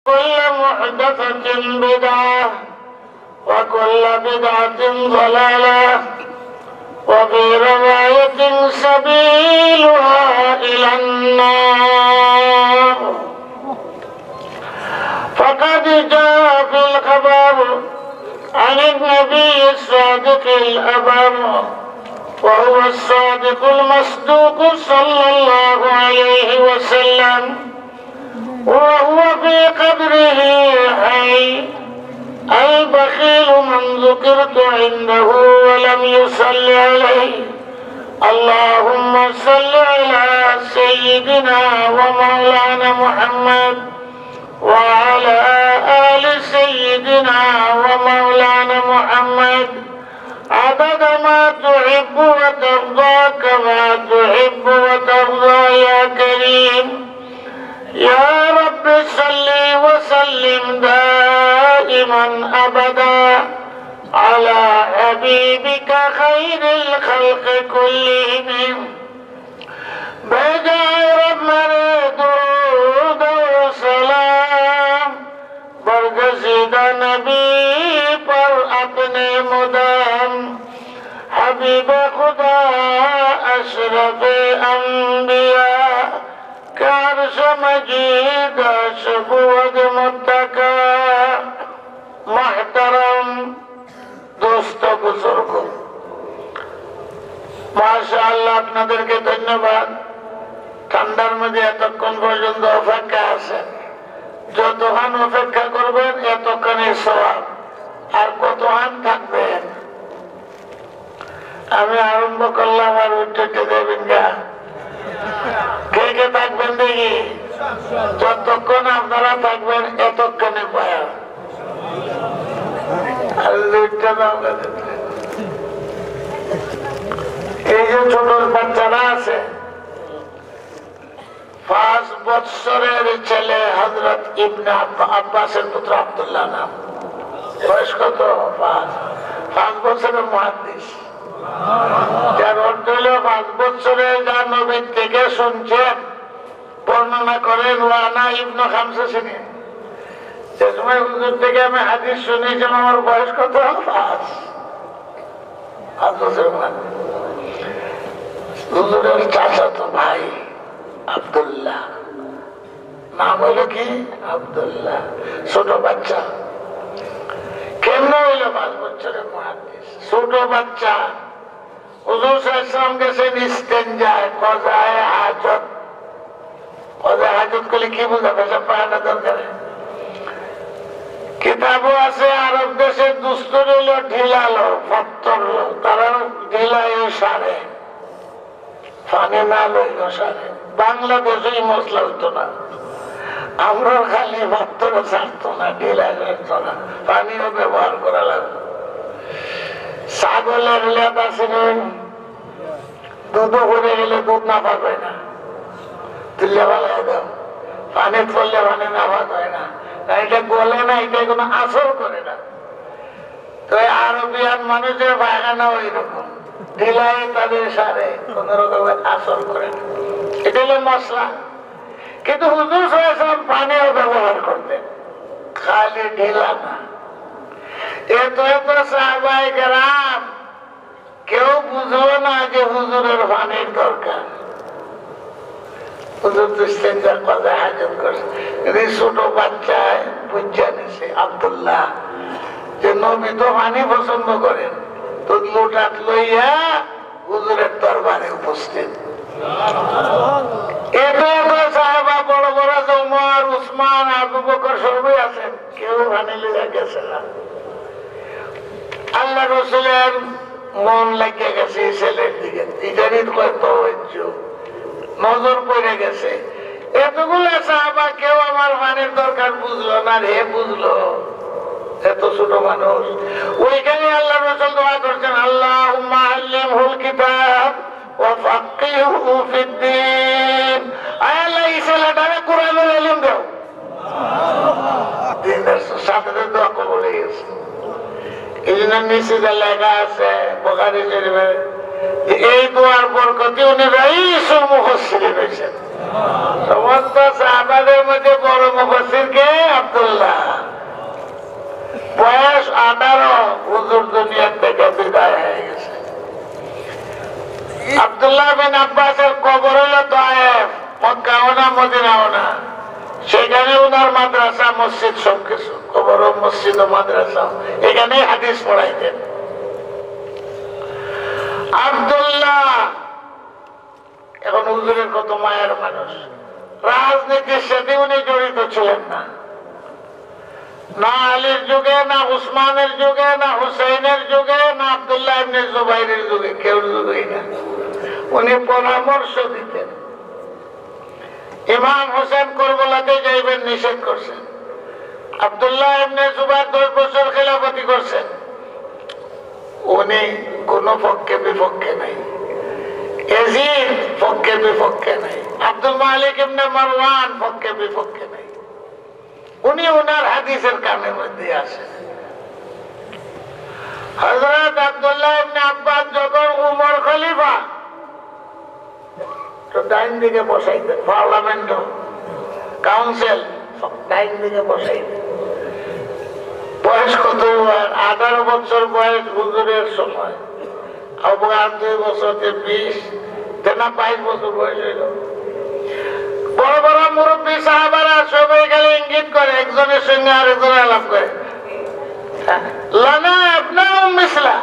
كل محدثة بدعة وكل بدعة ضلالة وفي رواية سبيلها إلى النار. فقد جاء في الخبر عن النبي الصادق الأبر وهو الصادق المصدوق صلى الله عليه وسلم وهو في قبره حي البخيل من ذكرت عنده ولم يصل عليه. اللهم صل على سيدنا ومولانا محمد وعلى آل سيدنا ومولانا محمد عدد ما تحب وترضى كما تحب وترضى يا كريم. يا رب صل وسلم دائما أبدا على حبيبك خير الخلق كلهم بجائے رب مرے درود و سلام برگزیدہ نبی پر اپنے مدام حبیب خدا اشرف انبیاء عرش مجید شبود متقا محترم दोस्त बुजुर्ग মাশাআল্লাহ আপনাদেরকে ধন্যবাদ। ঠান্ডার মধ্যে এতক্ষণ পর্যন্ত অপেক্ষা আছেন, যতক্ষণ অপেক্ষা করবেন এতক্ষণই সওয়াব, আর কতক্ষণ থাকবেন। আমি আরম্ভ করলাম আর উঠতে দেবেন গা, কে কে থাকবেন দেখি। যতক্ষণ আপনারা থাকবেন এতক্ষণে পায়া এই যে ছোট বাচ্চারা আছে, 5 বৎসরের ছেলে হযরত ইবনে আব্বাসের পুত্র আব্দুল্লাহ নাম, বয়স কত? 5 বছরের মুহাদ্দিস। যার অর্থ হলো 5 বছরে যা নবীর থেকে শুনছেন বর্ণনা করেন ওয়ানা ইবনে খামসা সিনিন। যে সময় হুজুর থেকে আমি হাদিস শুনেছিলাম আমার বয়স কত? 5 বছরের মুহাদ্দিস। হুজুরের চাচাতো ভাই আব্দুল্লাহ, নাম হইল কি? আব্দুল্লাহ। ছোট বাচ্চা কেমন হইল? 5 বছরের মুহাদ্দিস। ছোট বাচ্চা হুজুর সাল্লাল্লাহু আলাইহি ওয়াসাল্লাম গেছেন ইস্তেনজায়, কজায়ে হাজত। কজায়ে হাজত করলে কি বুঝা? পেশাব পায়খানা দরকার। কিতাবও আছে আরব দেশের দুস্তর হইল ঢিলালো, পাত্তরলো, তারা ঢিলায় সারে, পানি না লইল সারে। বাংলাদেশে মশলা হইতো না, আমরা খালি পাত্তরে ছাড়তো না, ঢিলায় ছাড়তো না, পানিও ব্যবহার করা লাগবে। ছাগলের লেদ আছে, দুধ করে গেলে দুধ না পাক হয় না, তুললে ভালো দাও। পানি পড়লে পানি না পাক হয় না, এটা গলে না, এটা কোনো আসর করে না। তো আরবিয়ান মানুষের পায়খানা ওই রকম ঢিলাই, তাদের সারে কোন রকমের আসর করে না। এটা হলো মশলা। কিন্তু হুজুর সাল্লাল্লাহু আলাইহি ওয়াসাল্লাম পানিও ব্যবহার করতেন, খালি ঢিলা না। এত এত সাহাবায়ে কেরাম কেউ বুঝলো না যে হুজুরের পানির দরকার। হুজুর তো ইস্তেনজা কজায়ে হাজত করছে। ছোট বাচ্চায় বুঝা নিছে আব্দুল্লাহ যে নবী তো পানি পছন্দ করেন, তো লোটাত লইয়া হুজুরের দরবারে উপস্থিত। এত এত সাহাবা বড় বড় ওমর, উসমান, আবু বকর সবই আছেন, কেউ পানি লইয়া গেছে না। আল্লাহ রাসূলের মন লাগিয়ে গেছে এই ছেলের দিকে, ইজারিত কত নজর পড়ে গেছে। এতগুলো সাহাবা কেউ আমার পানির দরকার বুঝলো না রে, বুঝলো এত ছোট মানুষ। ওইখানে আল্লাহ রাসূল দোয়া করছেন, আল্লাহুম্মা আল্লিমহুল কিতাব ওয়া ফাক্কিহহু ফিদ্দীন। আয় আল্লাহ এই ছেলেটারে কোরআনের ইলম দাও। দিনের সাথে দোয়া কবুল হয়ে গেছে। এই জন্য নিচে লেখা আছে বুখারী শরীফে, এই দোয়ার বরকতে উনি রাইসুল মুফাসসিরিন হয়েছেন। সমস্ত সাহাবাদের মধ্যে বড় মুফাসসির কে? আব্দুল্লাহ সব বিদায় হয়ে গেছে। আব্দুল্লাহ বিন আব্বাসের কবর হলো তায়েফ, মক্কাও না মদিনাও না। সেখানে ওনার মাদ্রাসা মসজিদ সবকিছু, কবর মসজিদ ও মাদ্রাসা, এখানে হাদিস পড়াইতেন। আব্দুল্লাহ এখন হুজুরের কত মায়ের মানুষ। রাজনীতির সাথে উনি জড়িত ছিলেন না, না আলীর যুগে, না উসমানের যুগে, না হুসাইনের যুগে, না আব্দুল্লাহ ইবনে জুবাইরের যুগে, কেউ যুগেই না। উনি পরামর্শ দিতেন। ইমাম হোসেন করবলাতে যাইবেন নিষেধ করছেন। আব্দুল্লাহ ইবনে জুবাইর 10 বছর খেলাফতি করছেন, উনি কোন পক্ষে বিপক্ষে নাই। ইয়াজিদ পক্ষে বিপক্ষে নাই। আব্দুল মালিক ইবনে মারওয়ান পক্ষে বিপক্ষে নাই। উনি ওনার হাদিসের কানের মধ্যে আসেন। হযরত আব্দুল্লাহ ইবনে আব্বাস যখন উমর খলিফা, তো ডাইন দিকে বসাইতেন, পার্লামেন্ট কাউন্সিল ডাইন দিকে বসাইতেন। বয়স কত? 18 বছর বয়স হুজুরের সময়। আর 2 বছর 20 না 22 বছর বয়স হইল। বড় বড় মুরব্বী সাহাবারা সবাই খালি ইঙ্গিত করে, একজনের সঙ্গে আরেকজন আলাপ করে, লানা আপনার মিসলা,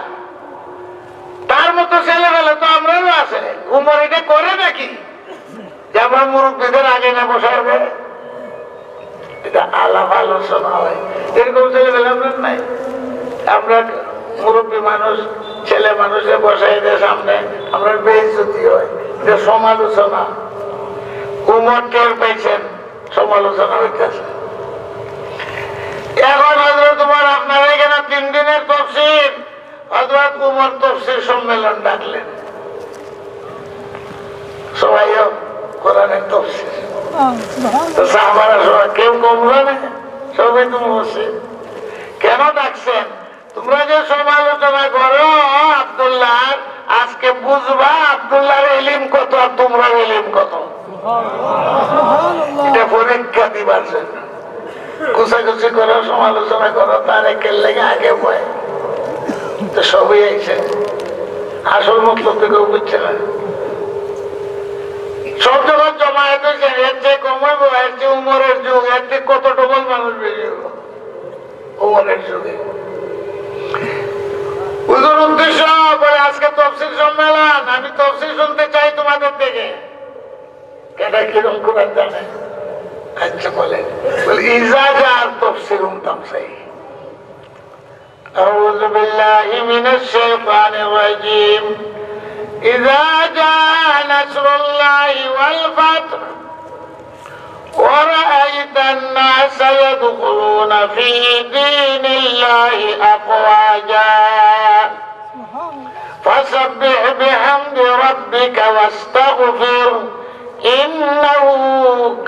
তার মতো ছেলে বেলা তো আমরাও আছে। উমর এটা করে নাকি যে আমরা মুরব্বীদের আগে না বসাবে? এটা আলাপ আলোচনা হয়। এরকম ছেলে বেলা আমরা নাই। আমরা মুরব্বী মানুষ, ছেলে মানুষের বসাই দেয় সামনে, আমরা বেইজ্জতি হয়, এটা সমালোচনা। উমর টের পাইছেন সমালোচনা হইতেছে। এখন হযরত উমর আপনার এখানে 3 দিনের তাফসীর, হযরত উমর তাফসীর সম্মেলন ডাকলেন। সবাইও কোরআনের তাফসীর, তো সাহাবারা সবাই কেউ কম জানে, সবাই তো বসে। কেন ডাকছেন? তোমরা যে সমালোচনা করো আব্দুল্লাহ, আজকে বুঝবা আব্দুল্লাহর ইলম কত আর তোমরা ইলম কত। এটা পরীক্ষা দিবার জন্য কুচাকুচি করো, সমালোচনা করো, তার একের লেগে আগে বয়। তো সবই আইছে, আসল মতলব থেকে বুঝছে না। সব যখন জমায়েত হয়েছে, এর চেয়ে কম হইব, এর চেয়ে উমরের যুগ, এর চেয়ে কত ডবল মানুষ বেরিয়ে উমরের যুগে। হুজুর উদ্দেশ্য বলে আজকে তাফসীর সম্মেলন, আমি তাফসীর শুনতে চাই তোমাদের থেকে। কেটা কিরম কোরআন জানে? আচ্ছা বলেন, বলে ইজাজার তাফসীর উনতাম চাই। আউযু বিল্লাহি মিনাশ শাইতানির রাজীম। ইযা জাআ নাসরুল্লাহি ওয়াল ফাth ওয়া রাআইতান নাসা ইয়াদখুলুনা ফী দীনিল্লাহি আফওয়াজা ফাসাব্বিহ বিহামদি রাব্বিকা ওয়াস্তাগফির ইন্নাহু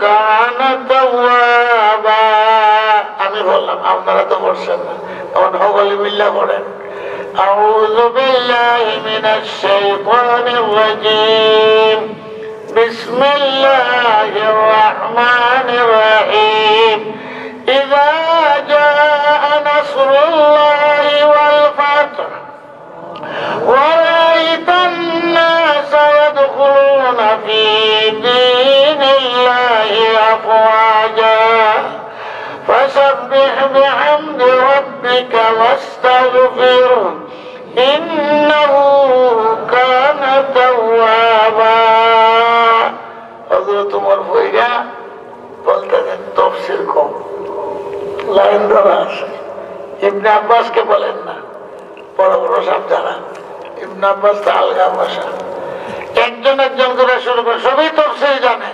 কানা তাওয়াবা। আমি বললাম, আপনারা তো বলছেন না, তখন সকলে মিল্লা পড়েন। আউযু বিল্লাহি মিনাশ শাইতানির রাজীম। বিসমিল্লাহির রাহমানির রাহিম। ইযা জাআ নাসরুল্লাহি ওয়াল ফাth ওয়া রাআইতান নাসা ইয়াদখুলুনা ফী দীনিল্লাহি আফওয়াজা ফাসাব্বিহ বিহামদি রাব্বিকা ওয়াস্তাগফির ইন্নাহু কানা তাওয়াবা। হযরত ওমর বইরা বলতেন তাফসীর কম, লাইন ধরা আছে। ইবনে আব্বাসকে বলেন না, বড় বড় সব যারা, ইবনে আব্বাস তো আলগা ভাষা। একজন একজন করে শুরু করে, সবই তাফসীর জানে।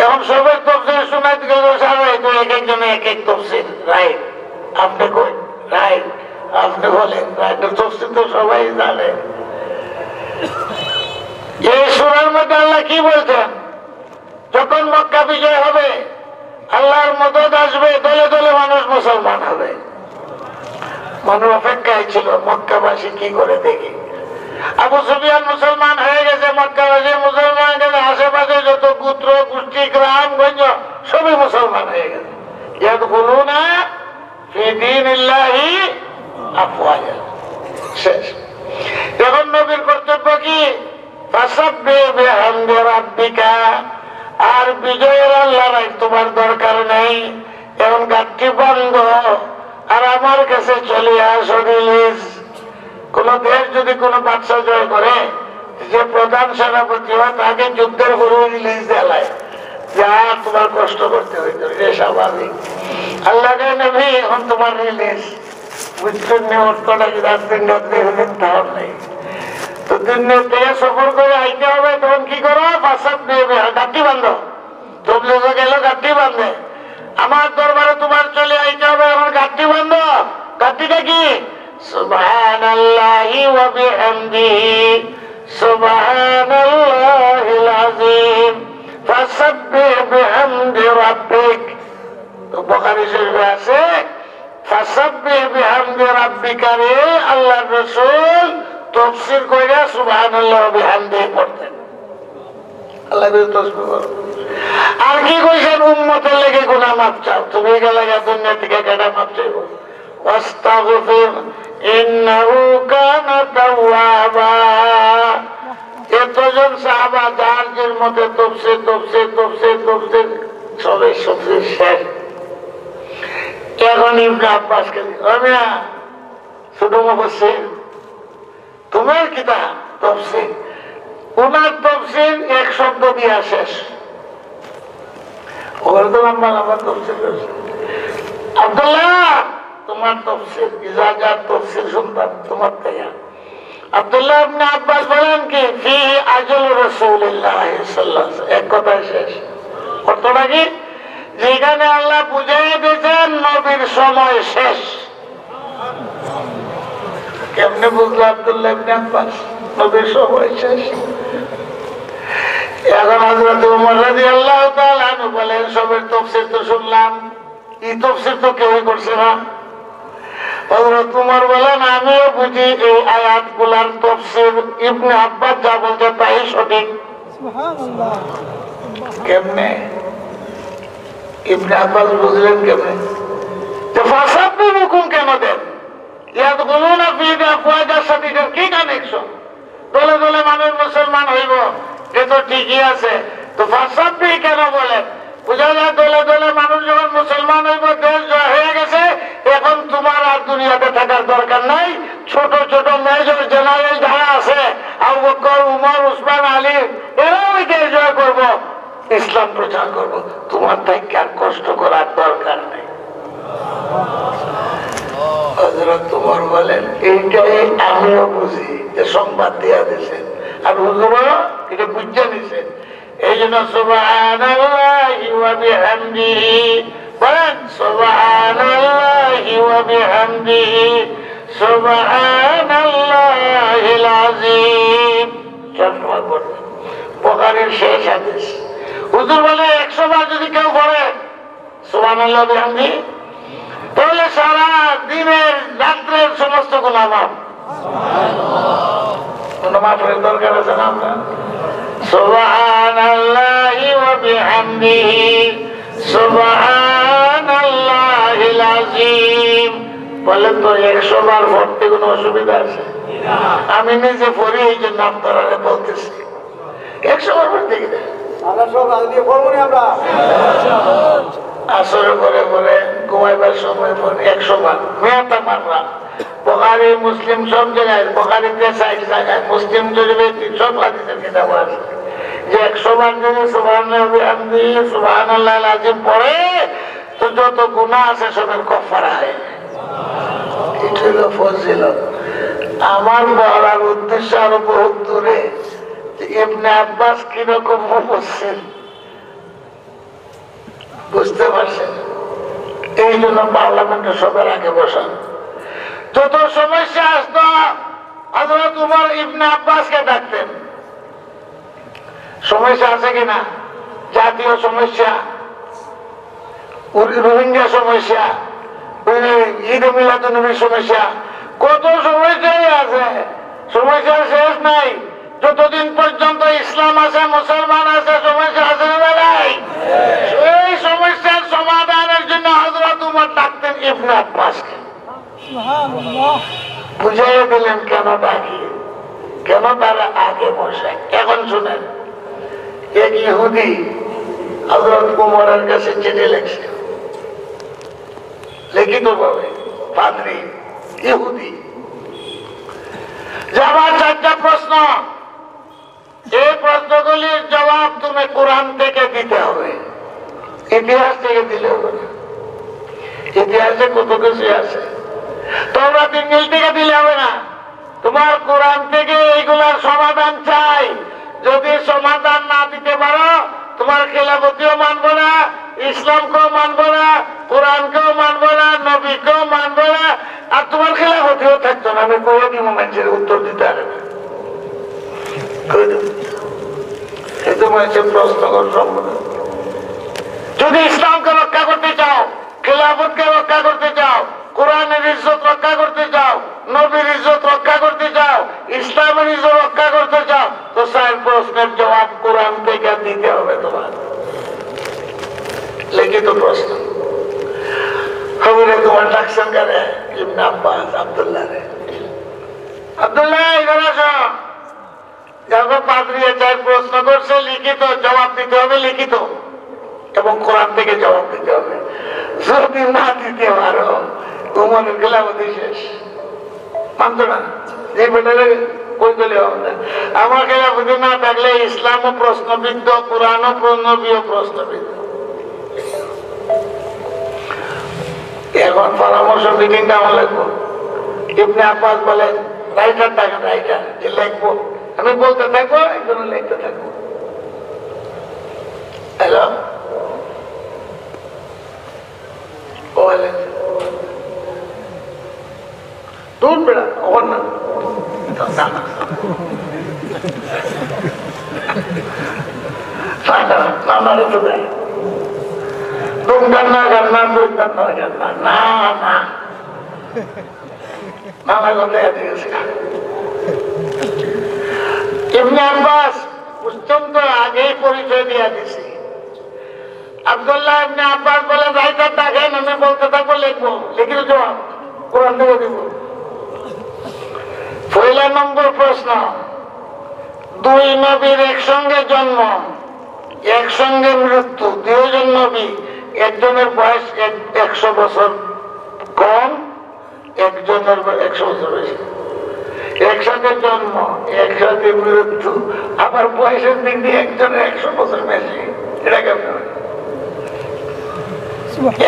এখন সবাই তাফসীর শোনাইতে গেলে সারাই তো এক একজনে এক এক তাফসীর। রাইট, আপনি কই? রাইট, আপনি বলেন। রাইট, তাফসীর তো সবাই জানে। এই সূরার মধ্যে আল্লাহ কি বলছেন? যখন মক্কা বিজয় হবে, আল্লাহর মদদ আসবে, দলে দলে মানুষ মুসলমান হবে। মানুষ অপেক্ষায় ছিল মক্কাবাসী কি করে দেখি। আবু সুফিয়ান মুসলমান হয়ে গেছে, মক্কাবাসী মুসলমান গেলে, আশেপাশে যত গোত্র গোষ্ঠী গ্রাম গঞ্জ সবই মুসলমান হয়ে গেছে। ইয়াদখুলুনা ফী দীনিল্লাহি আফওয়াজা, শেষ। এখন নবীর কর্তব্য কি? ফাসাব্বিহ বিহামদি রাব্বিকা। আর বিজয়ের আল্লাহর তোমার দরকার নেই, এখন গাঠটি বন্ধ আর আমার কাছে চলে আসো রিলিজ। কোন দেশ যদি কোন বাদশা জয় করে, যে প্রধান সেনাপতি হয় তাকে যুদ্ধের গরু রিলিজ দেয়, যা তোমার কষ্ট করতে হইতো, এটা স্বাভাবিক। আল্লাহ নবী এখন তোমার রিলিজ, বুঝছেন না? অর্থটা কি রাত্রিন রাত্রে হলেন তাও নেই। তো দিনের থেকে সফর করে আইতে হবে, তখন কি করো? ফাঁসাব দেবে, গাঠি বান্ধ। তবলিগে গেল গাঠি বান্ধে, আমার দরবারে তোমার চলে আইতে হবে, আমার গাঠি বান্ধ। গাঠিটা কি? সুবহানাল্লাহি ওয়া বিহামদিহি সুবহানাল্লাহিল আযীম ফাসাব্বিহ বিহামদি রাব্বিক। বুখারী শরীফে আছে ফাসাব্বিহ বিহামদি রাব্বিকা রে আল্লাহর রাসূল তাফসীর কইরা সুবহানাল্লাহ ওয়া বিহামদিহি পড়তেন। আল্লাহ তাসবিহ করো। আর কি কইছেন? উম্মতের লেগে গুনাহ মাফ চাও। তুমি গেলে দুনিয়া থেকে কেডা মাফ চাইবো? ওয়াস্তাগফির ইন্নাহু কানা তাওয়াবা। এতজন সাহাবা যার যার মতে তাফসীর সবাই তাফসীর শেষ। এখন ইবনে আব্বাস কে রমিয়া শুধু মুফাসসির, তোমার কিতাব তাফসীর, ওনার তাফসীর এক শব্দ দিয়া শেষ। ওর তো আমার তাফসীর আব্দুল্লাহ, তোমার তাফসীর ইজাজাত তাফসীর শুনতাম তোমার থেকে। আব্দুল্লাহ ইবনে আব্বাস বলেন কি ফিহি আজল রাসূলুল্লাহ সাল্লাল্লাহু আলাইহি ওয়াসাল্লাম, এক কথায় শেষ। অর্থটা কি? যেখানে আল্লাহ বুঝাই দিয়েছেন নবীর সময় শেষ। কেমনে বুঝলো আব্দুল্লাহ ইবনে আব্বাস নবীর সময় শেষ? এখন হযরত ওমর রাদিয়াল্লাহু তাআলা আনহু বলেন সবের তাফসীর তো শুনলাম, এই তাফসীর তো কেউই করছে না। হযরত ওমর বলেন আমিও বুঝি এই আয়াতগুলোর তাফসীর ইবনে আব্বাস যা বলছে তাই সঠিক। সুবহানাল্লাহ। কেমনে ইবনে আব্বাস বুঝলেন? কেমনে? তো ফাসাব্বিহ হুকুম কেন দেন? ইয়াদখুলুনা ফি আফওয়াজার সাথে কি কানেকশন? দলে দলে মানুষ মুসলমান হইব, এ তো ঠিকই আছে, তো ফাসাব্বিহ কেন বলেন? বুঝা যায় দলে দলে মানুষ যখন মুসলমান হইব, দেশ জয় হয়ে গেছে, এখন তোমার আর দুনিয়াতে থাকার দরকার নাই। ছোট ছোট মেজর জেনারেল যারা আছে, আবু বকর, উমর, উসমান, আলী, এরাও ওই দেশ জয় করবো, ইসলাম প্রচার করবো, তোমার থেকে আর কষ্ট করার দরকার নেই। হযরত ওমর বলেন এইটাই আমিও বুঝি, যে সংবাদ দেয়া দিয়েছেন আর হুজুরও এটা বুঝে নিছেন। এই জন্য সুবহানাল্লাহি ওয়া বিহামদিহি বলেন, সুবহানাল্লাহি ওয়া বিহামদিহি সুবহানাল্লাহিল আযীম। চটপট বলেন, বুখারীর শেষ হাদিস। হুজুর বলে 100 বার যদি কেউ পড়ে সুবহানাল্লাহ বিহামদিহি, তাহলে সারা দিনের রাত্রের সমস্ত গুনাহ মাফ। কোন মাফের দরকার আছে না? আমরা সুবহানাল্লাহি ওয়া বিহামদিহি সুবহানাল্লাহিল আযীম বলেন তো 100 বার পড়তে কোনো অসুবিধা আছে? আমি নিজে পড়ি, এই জন্য আপনারা বলতেছি 100 বার পড়তে গেলে আসরে পরে পরে ঘুমাইবার সময় পরে 100 বার মেয়াটা মারলাম। বুখারী, মুসলিম সব জায়গায়, বুখারীতে 60 জায়গায়, মুসলিম শরীফে সব হাদিসের কিতাব আছে যে 100 বার যদি সুবহানাল্লাহি ওয়া বিহামদিহি সুবহানাল্লাহিল আযীম পড়ে, তো যত গুনাহ আছে সবের কাফারা হয়। এটা হলো ফজিলত। আমার বলার উদ্দেশ্য আরো বহুত দূরে। ইবনে আব্বাস কিরকম মুফাসসির বুঝতে পারছেন? এই জন্য পার্লামেন্টে সবার আগে বসান। যত সমস্যা আসতো হযরত ওমর ইবনে আব্বাসকে ডাকতেন। সমস্যা আছে কিনা? জাতীয় সমস্যা, রোহিঙ্গা সমস্যা, ঈদ মিলাদুন্নবীর সমস্যা, কত সমস্যাই আছে, সমস্যা শেষ নাই। যতদিন পর্যন্ত ইসলাম আছে, মুসলমান আছে, সমস্যা আছে না নাই? এই সমস্যার সমাধানের জন্য হযরত ওমর ডাকতেন ইবনে আব্বাসকে। বুঝাইয়া দিলেন কেন ডাকি, কেন তারা আগে বসে। এখন শুনেন, এক ইহুদি হযরত উমরের কাছে চিঠি লিখছে, লিখিত ভাবে, পাদ্রী ইহুদি, যে আমার 4টা প্রশ্ন, এই প্রশ্নগুলির জবাব তুমি কোরআন থেকে দিতে হবে, ইতিহাস থেকে দিলে হবে না। ইতিহাসে কত কিছু আছে, তোমরা ইংরেজি থেকে দিলে হবে না, তোমার কোরআন থেকে এইগুলার সমাধান চাই। যদি সমাধান না দিতে পারো, তোমার খেলাফতিও মানবো না, ইসলামকেও মানবো না, কোরআনকেও মানবো না, নবীকেও মানবো না, আর তোমার খেলাফতিও থাকতো না। আমি কয়ে দিব, মানুষের উত্তর দিতে পারে না, কিন্তু মানুষের প্রশ্ন সম্বোধন। যদি ইসলামকে রক্ষা করতে চাও, খেলাফতকে রক্ষা করতে চাও, কোরআনের ইজ্জত রক্ষা করতে চাও, নবীর ইজ্জত রক্ষা করতে চাও, ইসলামের ইজ্জত রক্ষা করতে চাও, তো 4 প্রশ্নের জবাব কোরআন থেকে দিতে হবে তোমার। লিখিত প্রশ্ন। খবরে তোমার ডাকছেন কারে? ইবনে আব্বাস, আব্দুল্লাহ রে। আব্দুল্লাহ এখানে আসো। যখন পাদ্রী 4 প্রশ্ন করছে, লিখিত জবাব দিতে হবে, লিখিত, এবং কোরআন থেকে জবাব দিতে হবে। যদি না দিতে পারো, উমরের খেলাফতি শেষ। মানত না, যে বেটারে কই দিলে হবে না। আমার খেলাফতি না থাকলে ইসলামও প্রশ্নবিদ্ধ, কোরআনও নবীও প্রশ্নবিদ্ধ। এখন পরামর্শ মিটিংটা আমার লাগবো। ইবনে আব্বাস বলেন, রাইটার থাকেন, রাইটার যে লিখবো, আমি বলতে থাকবো, একজন লিখতে থাকবো। হ্যালো, বলেন দূর বেড়া ওর না নানারে তো দেয় দুম গান্না গান্না, দুই গান্না গান্না, না না নানা গন্ধে দিয়েছে। ইবনে আব্বাস বুঝতাম তো আগেই পরিচয় দিয়ে দিছি। আব্দুল্লাহ ইবনে আব্বাস বলে, রাইটার দেখেন, আমি বলতে থাকবো, লিখবো, লিখিত জবাব কোরআন থেকে দিব। 1 নম্বর প্রশ্ন, 2 নবীর একসঙ্গে জন্ম, একসঙ্গে মৃত্যু, 2 জন নবী, একজনের বয়স 100 বছর কম, একজনের 100 বছর বেশি, একসাথে জন্ম, একসাথে মৃত্যু, আবার বয়সের দিক দিয়ে একজনের 100 বছর বেশি। এটা কেমন?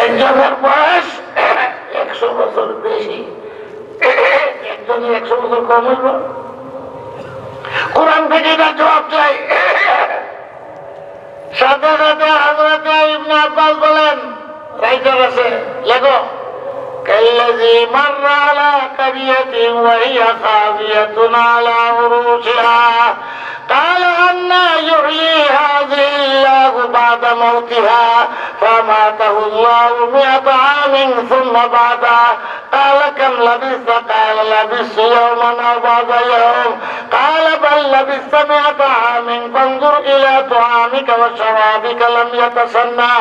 একজনের বয়স 100 বছর বেশি, একজনের 100 বছর কম হইব। কোরআন থেকে এটা জবাব চাই। সাথে সাথে হযরত ইবনে আব্বাস বলেন, রাইটার আছে, লেখো, কাল্লাযী মাররা আলা কারিয়াতিন ওয়া হিয়া খাবিয়াতুন আলা উরুশিহা قال أنى يحيي هذه الله بعد موتها فماته الله 100 عام ثم بعده قال كم لبثت قال لبثت يوما أو بعض يوم قال بل لبثت 100 عام فانظر إلى طعامك وشرابك لم يتسنى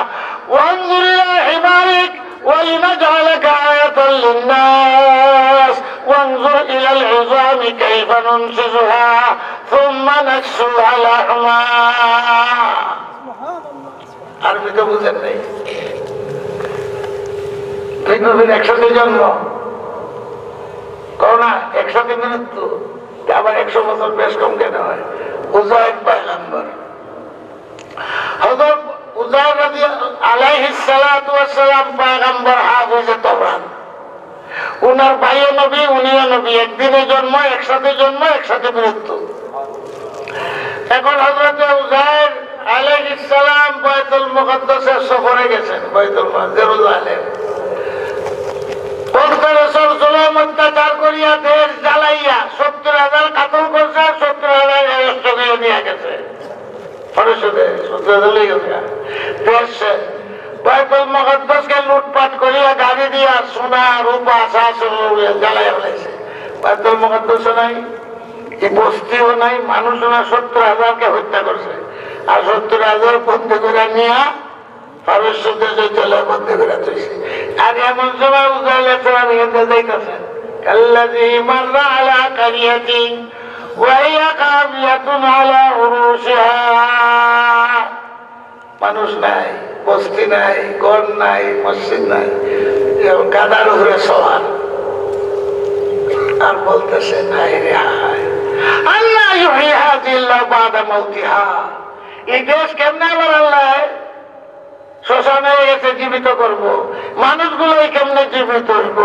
وانظر إلى حمارك ولنجعلك آية للناس وانظر إلى العظام كيف ننشزها ثم نكسوها لحما। আরবি তো বুঝেন নাই, দুই নবীর একসাথে জন্ম, করোনা একসাথে মৃত্যু, আবার 100 বছর বেশ কম কেন হয়? উযাইর পয়গম্বর, হযরত উযাইর আলাইহিস সালাতু ওয়াস সালাম পয়গম্বর, হাফেজে তাওরাত। উনার ভাইও নবী, উনিও নবী, একদিনে জন্ম, একসাথে জন্ম, একসাথে মৃত্যু। এখন হযরত উযাইর আলাইহিস সালাম বাইতুল মুকদ্দাসের সফরে গেছেন, বাইতুল জেরুজালেম। রাসূল জুলুম অত্যাচার করিয়া দেশ জ্বালাইয়া 70,000 কাতল করছে, 70,000 অ্যারেস্ট করে নিয়ে গেছে। পরিষদে 70,000 লেগে গেছে দেশে। বাইতুল মুকদ্দাসকে লুটপাট করিয়া গাড়ি দিয়া সোনা রূপা জ্বালাইয়া ফেলেছে। বাইতুল মুকদ্দাস নাই, এই বস্তিও নাই, মানুষও না, 70,000কে হত্যা করছে। আর 70,000 বন্দী করে নিয়ে পারস্যদের জেলায় বন্দী করে তুলছে। আর এমন সময় উজাইর আলাইহিস সালাম এখানে যাইতেছেন কাল্লাযী মাররা আলা কারিয়াতিন ওয়া হিয়া কাবিয়াতুন আলা উরুশিহা মানুষ নাই বস্তি নাই ঘর নাই মসজিদ নাই গাদার উপরে সওয়ার আর বলতেছে হায় রে হায় আল্লাহ ইউহিহা ইল্লা বাদা মাউতিহা এই দেশ কেমনে আবার আল্লাহ শ্মশানে গেছে জীবিত করব মানুষগুলো কেমনে জীবিত হইব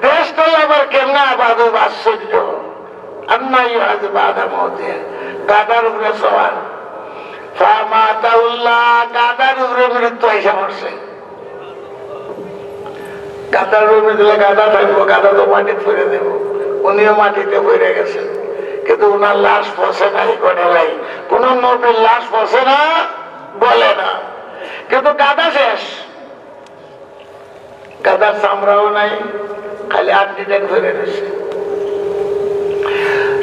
দেশটাই আবার কেমনে আবাদ হইব আশ্চর্য আল্লাহ ইউহিহা বাদা মাউতিহা গাদার উপরে সওয়ার গাদার উপরে মৃত্যু এসে মরছে গাদার উপরে দিলে গাদা থাকবো গাদা তো মাটিতে ফিরে দেব উনিও মাটিতে ফিরে গেছেন কিন্তু উনার লাশ ফসে নাই করে নাই কোন নবীর লাশ ফসে না বলে না কিন্তু গাদা শেষ গাদার চামড়াও নাই খালি আড্ডিটা ফিরে গেছে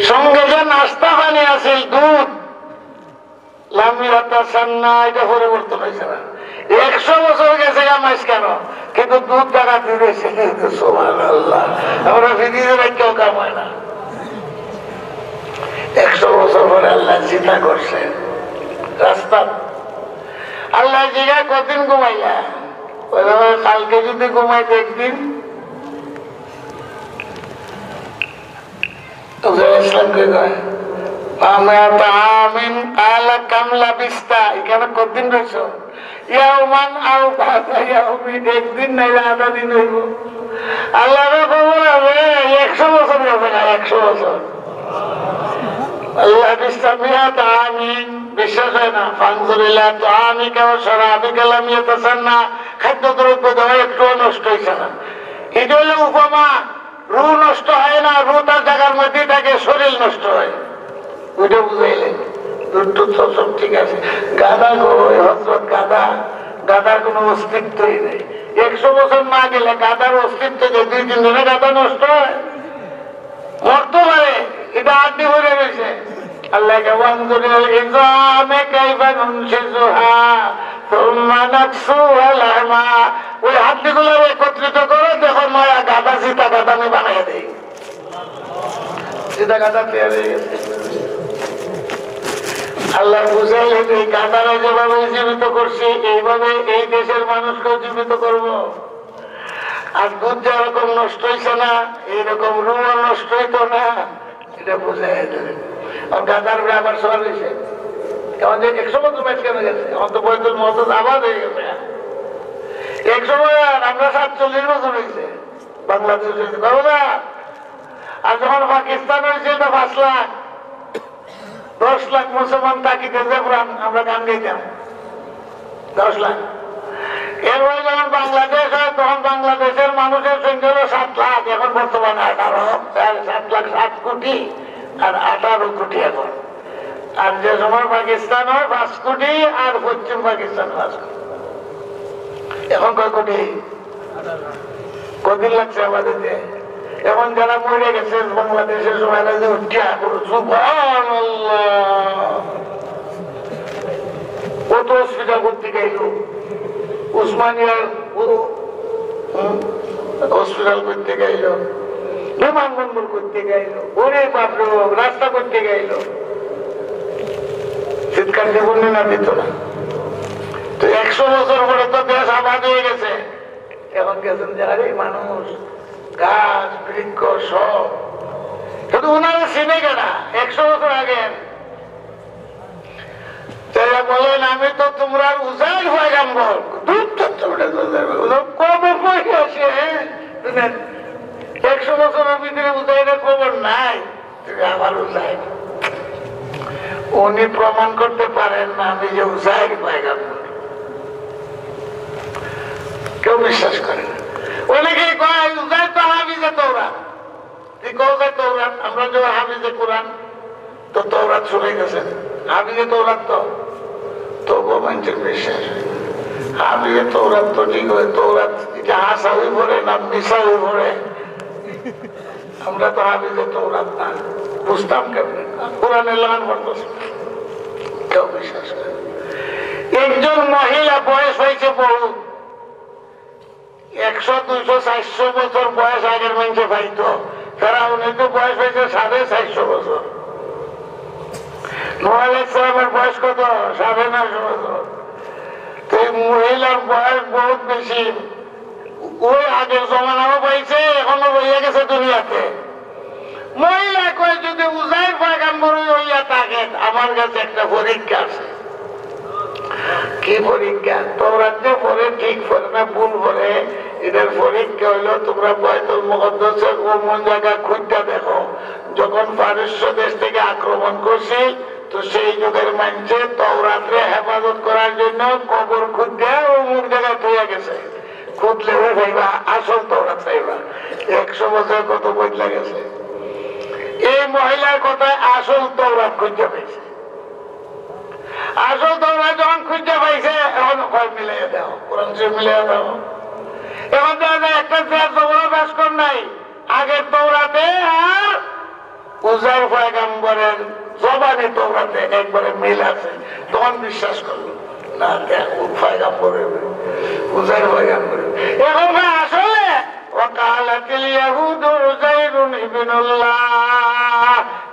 সঙ্গে যে নাস্তা পানি আছে দুধ এটা পরিবর্তন হয়েছে না 100 বছর গেছে গামাইস কেন কিন্তু দুধ টাকা দিয়েছে সুবহানাল্লাহ আমরা ফিরিয়ে কেউ কামায় না 100 বছর পরে আল্লাহ চিন্তা করছে রাস্তা আল্লাহ জিগা কদিন ঘুমাইলা কালকে যদি ঘুমাইতে একদিন ইসলামকে কয় কদিন রয়েছ একদিন নাই আধা দিন হইব আল্লাহ খবর আছে 100 বছর গেছে না 100 বছর আল্লাহ বিশ্বাস হয় না ফানজুরিল্লাহ তো আমি কেমন সারা আমি গেলাম না খাদ্য দ্রব্য দেওয়া একটু নষ্ট হয়েছে না এটা হলো উপমা রু নষ্ট হয় না রু তার জায়গার মধ্যে থাকে শরীর নষ্ট হয় ওইটা বুঝাইলেন দুধ সব ঠিক আছে গাদা গো হজরত গাদা গাদার কোনো অস্তিত্বই নেই 100 বছর না গেলে গাদার অস্তিত্ব যে 2-3 দিনে গাদা নষ্ট হয় মরতে পারে এটা আড্ডি ভরে রয়েছে আল্লাহকে ওই হাড্ডিগুলো একত্রিত করে দেখো মায়া গাদা সীতা গাদা আমি বানিয়ে দেই সীতা গাদা তৈরি হয়ে গেছে আল্লাহ বুঝাইলেন এই গাদারা যেভাবে জীবিত করছি এইভাবে এই দেশের মানুষকেও জীবিত করব আর দুধ যেরকম নষ্ট হয়েছে না এইরকম রুয়া নষ্ট হইতো না এটা বুঝাই দেবেন আর গাদার উপরে আবার সবার হয়েছে এমন যে 100 বছর ম্যাচ কেন গেছে আমার তো বৈতুল মহসুদ আবাদ হয়ে গেছে 100 বছর আমরা 47 বছর হয়েছে বাংলাদেশ হয়েছে করবো না আর যখন পাকিস্তান হয়েছে এটা 5 লাখ 10 লাখ মুসলমান তাকিতে আমরা গান গাইতাম 10 লাখ এরপরে যখন বাংলাদেশ হয় তখন বাংলাদেশের মানুষের সংখ্যা হলো 7 লাখ এখন বর্তমানে 7 লাখ 7 কোটি আর 18 কোটি এখন আর যে সময় পাকিস্তান হয় 5 কোটি আর পশ্চিম পাকিস্তান 5 কোটি এখন কয় কোটি কদিন লাগছে আমাদের এখন যারা মরে গেছে বাংলাদেশের সময় উঠিয়া কত হসপিটাল করতে গেল উসমানিয়ার হসপিটাল করতে গেল বিমানবন্দর করতে গেল ওরে বাপরে রাস্তা করতে গেল চিৎকার দেবন না দিত না তো 100 বছর পরে তো দেশ আবাদ হয়ে গেছে এখন গেছেন যারা মানুষ গাছ বৃক্ষ সব কিন্তু ওনারা চিনে কেনা 100 বছর আগে বলেন আমি তো তোমরা উজাইর পয়গাম্বর কবে পয়সা আসে 100 বছরের ভিতরে উজাইরের খবর নাই আবার উজাইর উনি প্রমাণ করতে পারেন না আমি যে উজাইর পয়গাম্বর কেউ বিশ্বাস করে না অনেকে কয় উজাইর তো হাফিজে তওরাত তৌরাত আমরা যখন হাফিজে কোরআন তো তৌরাত শুনে গেছেন হাফিজে তৌরাত তো তবুও মানুষের বিশ্বাস হাফিজে তৌরাত তো ঠিক হয় তৌরাত এটা হাসা হয়ে পড়ে না মিশা হয়ে পড়ে আমরা তো হাফিজে তৌরাত না বুঝতাম কেমন কোরআনের লাগান পড়তেছে কেউ বিশ্বাস করে একজন মহিলা বয়স হয়েছে বহু 110 200-400 বছর বয়স আগের মানুষে পাইতো, ফেরাউনের তো বয়স হয়েছে 450 বছর। নূহ আলাইহিস সালামের বয়স কত? 950 বছর। তো এই মহিলার বয়স বহুত বেশি, ওই আগের জমানাও পাইছে, এখনো রইয়া গেছে দুনিয়াতে। মহিলা কয় যদি উজাইর পয়গম্বর হইয়া থাকে, আমার কাছে একটা পরীক্ষা আছে। কি পরীক্ষা? তোমরা যে পরে ঠিক পরে না ভুল পরে, এটার পরীক্ষা হইলো তোমরা বাইতুল মুকদ্দাসের কোন জায়গা খুঁজতে দেখো। যখন পারস্য দেশ থেকে আক্রমণ করছে, তো সেই যুগের মানুষে তওরাতরে হেফাজত করার জন্য কবর খুঁজতে অমুক জায়গায় থইয়া গেছে। খুঁজলে পাইবা আসল তওরাত পাইবা। 100 বছর কত বদলা গেছে। এই মহিলার কথায় আসল তওরাত খুঁজতে পাইছে। আসল তওরাত যখন খুঁজতে পাইছে, এখন কয় মিলাইয়া দাও, কোরআন শরীফ মিলাইয়া দাও। এখন দেখা যায় একটা ভাস্কর নাই, আগের তওরাতে আর উজাইর পয়গম্বরের জবানি তওরাতে একবারে মিল আছে। তখন বিশ্বাস করলো না, পয়গম্বরের উজাইর পয়গম্বরের। এখন আসলে ওয়াকালাতিল ইয়াহুদু উজাইরুন ইবনুল্লাহ,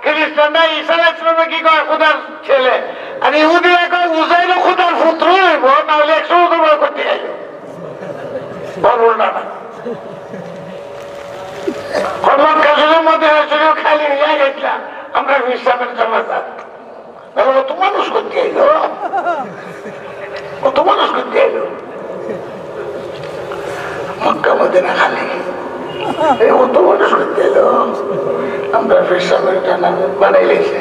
খ্রিস্টানরা ঈসা আলাইহিস সালামকে কি কয়? খোদার ছেলে। আর ইহুদিরা কয় উজাইর খোদার পুত্র হইব, তাহলে 100 বছর বয়স করতে আইলো। বলুন না খালি হইয়া গেছিলাম আমরা ইসলামের জামাত, কত মানুষ করতে আইলো, কত মানুষ করতে আইলো মক্কা মদিনা খালি, কত মানুষ করতে এলো। আমরা ইসলামের জামাত বানাই লেছে,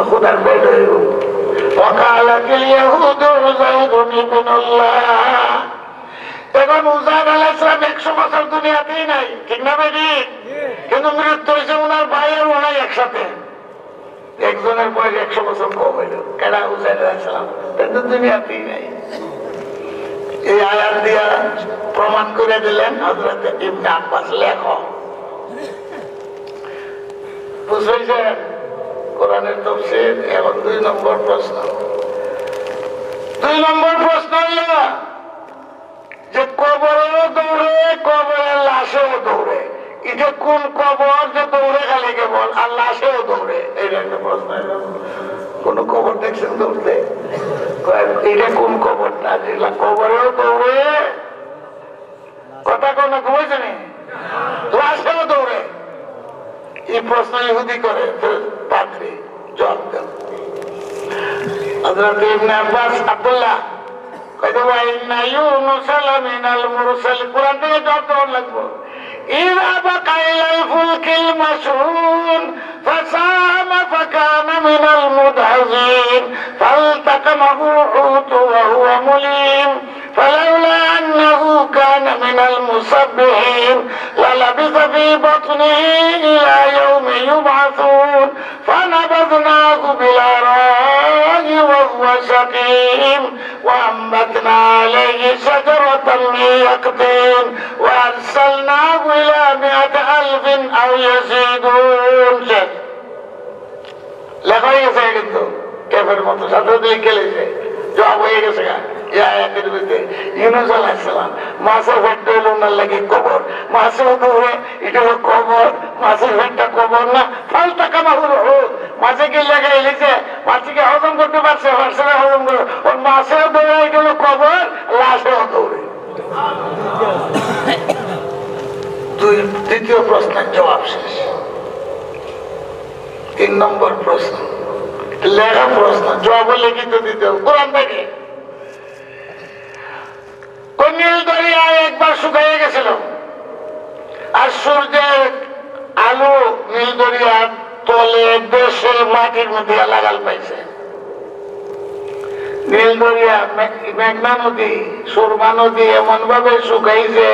খোদার বেড হইব। ওয়াকালাতিল ইয়াহুদু উযাইরুন ইবনুল্লাহ। এখন উজাইর আলাইহিস সালাম 100 বছর দুনিয়াতেই নাই, ঠিক না ভাই? কিন্তু মৃত্যু হয়েছে ওনার ভাই আর ওনাই একসাথে। একজনের বয়স 100 বছর কম হইল, কেনা উজাইর আলাইহিস সালাম কিন্তু দুনিয়াতেই নাই। এই আয়াত দিয়া প্রমাণ করে দিলেন হযরত ইবনে আব্বাস। লেখক বুঝেছেন কোরআনের তাফসীর। এখন 2 নম্বর প্রশ্ন। 2 নম্বর প্রশ্ন হইল যে কবরেও দৌড়ে, কবরের লাশেও দৌড়ে। এটা কোন কবর যে দৌড়ে খালি কেবল, আর লাশেও দৌড়ে? এটা একটা প্রশ্ন। কোন কবর দেখছেন দৌড়তে? এটা কোন কবরটা যেগুলা কবরেও দৌড়ে? কথা কোন ঘুমাইছে নি? লাশেও দৌড়ে। এই প্রশ্ন ইহুদি করে, পাদ্রী জবাব দেন। হযরত ইবনে আব্বাস আব্দুল্লাহ কোরআন থেকে জবাব দেওয়ার লাগবো। إذا بقى إلى الفلك المشحون فساهم فكان من المدحضين فالتقمه الحوت وهو مليم فلولا أنه كان من المسبحين للبث في بطنه إلى يوم يبعثون فنبذناه بالعراء وهو سقيم وأنبتنا عليه شجرة من يقطين وأرسلناه إلى 100,000 أو يزيدون। লেখা হয়ে গেছে কিন্তু কেফের মতো ছাত্র লিখে লেগেছে, জবাব হয়ে গেছে। ইউনূস আলাইহিস সালাম মাছের পেটটা হলো ওনার লাগে কবর, মাছেও দৌড়ে, এটা হলো কবর, মাছের পেটটা কবর না। ফালতাকামাহুল হুত, মাছে কি লেগে এলেছে, মাছকে হজম করতে পারছে, পারছে না হজম করে, ওর মাছেও দৌড়ে, এটা হলো কবর, লাশেও দৌড়ে। দ্বিতীয় প্রশ্নের জবাব শেষ। 3 নম্বর প্রশ্ন, লেখা প্রশ্ন, জবাব লিখিত দিতে হবে কোরআন থেকে। নীল দরিয়ায় একবার শুকিয়ে গেছিল, আর সূর্যের আলো নীল দরিয়ার তলে দেশের মাটির মধ্যে লাগাল পাইছে। নীল দরিয়া, মেঘনা নদী, সুরমা নদী এমন ভাবে শুকাইছে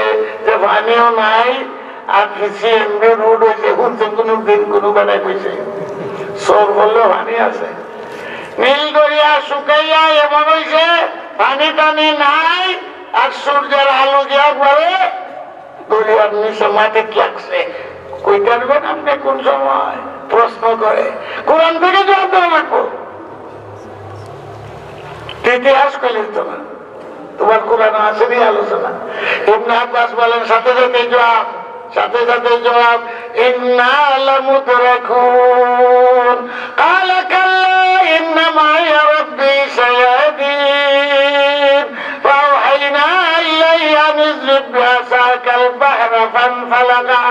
যে পানিও নাই, আর সিএমবি রোড হয়েছে, শুনছেন কোন দিন কোন বেড়ায় কইছে সর বললে পানি আছে। নীল দরিয়া শুকাইয়া এমন হয়েছে পানি টানি নাই, আর সূর্যের আলো গিয়া পরে দরিয়ার নিচে মাটি লাগছে। কই পারবেন আপনি কোন সময়? প্রশ্ন করে। কোরআন থেকে জবাব দেওয়া লাগবো, ইতিহাস কইলে তো না। তোমার কোরআন আসেনি আলোচনা। ইবনে আব্বাস বলেন সাথে সাথে জবাব ইন্না লামুদরাকুন ক্বালা কাল্লা ইন্না মা'ইয়া রাব্বী সায়াহদিন ফাওহাইনা ইলাইহি আন ইযরিব বি'আসাকাল বাহরা ফানফালাকা